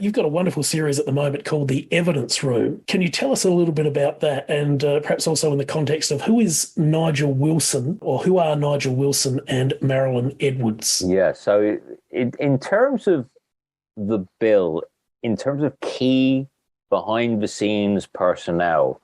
you've got a wonderful series at the moment called The Evidence Room. Can you tell us a little bit about that, and perhaps also in the context of who is Nigel Wilson, or who are Nigel Wilson and Marilyn Edwards? Yeah, so in terms of the bill, in terms of key behind the scenes personnel,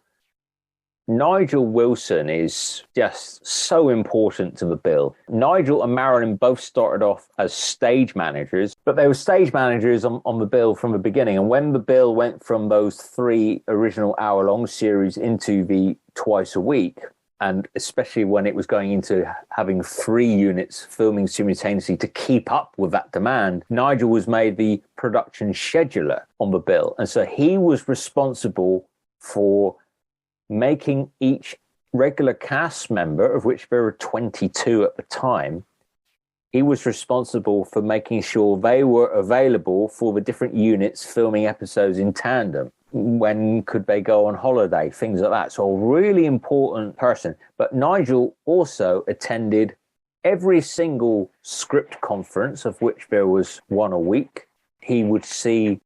Nigel Wilson is just so important to the bill. Nigel and Marilyn both started off as stage managers, but they were stage managers on the bill from the beginning. And when the bill went from those 3 original hour-long series into the twice a week, and especially when it was going into having 3 units filming simultaneously to keep up with that demand, Nigel was made the production scheduler on the bill. And so he was responsible for making each regular cast member, of which there were 22 at the time, he was responsible for making sure they were available for the different units filming episodes in tandem. When could they go on holiday, things like that. So a really important person. But Nigel also attended every single script conference, of which there was 1 a week. He would see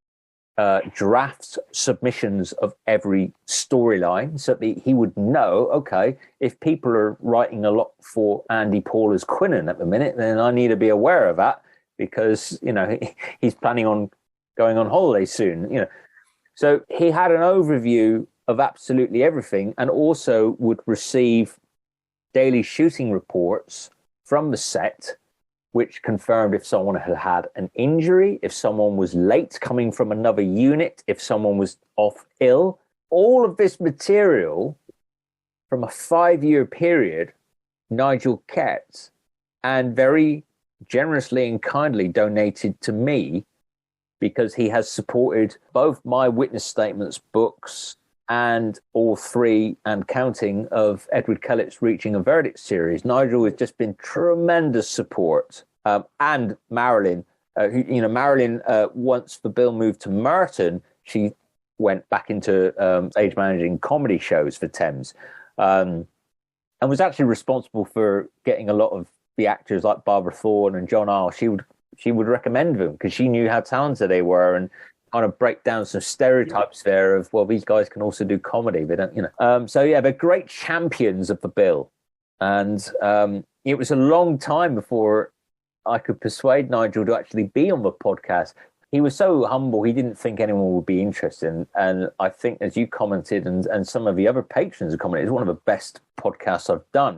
drafts, submissions of every storyline, so that he would know, okay, if people are writing a lot for Andy Paula's Quinnen at the minute, then I need to be aware of that, because, you know, he's planning on going on holiday soon, you know. So he had an overview of absolutely everything, and also would receive daily shooting reports from the set, which confirmed if someone had had an injury, if someone was late coming from another unit, if someone was off ill. All of this material from a 5-year period, Nigel kept and very generously and kindly donated to me, because he has supported both my witness statements books and all 3 and counting of Edward Kellett's Reaching a Verdict series. Nigel has just been tremendous support. And Marilyn, Marilyn, once the bill moved to Merton, she went back into stage managing comedy shows for Thames, and was actually responsible for getting a lot of the actors like Barbara Thorne and John Isle. She would recommend them because she knew how talented they were, and kind of break down some stereotypes there of, well, these guys can also do comedy. They don't, you know. So yeah, they're great champions of the bill. And it was a long time before I could persuade Nigel to actually be on the podcast. He was so humble, he didn't think anyone would be interested. And I think, as you commented, and some of the other patrons have commented, it's one of the best podcasts I've done.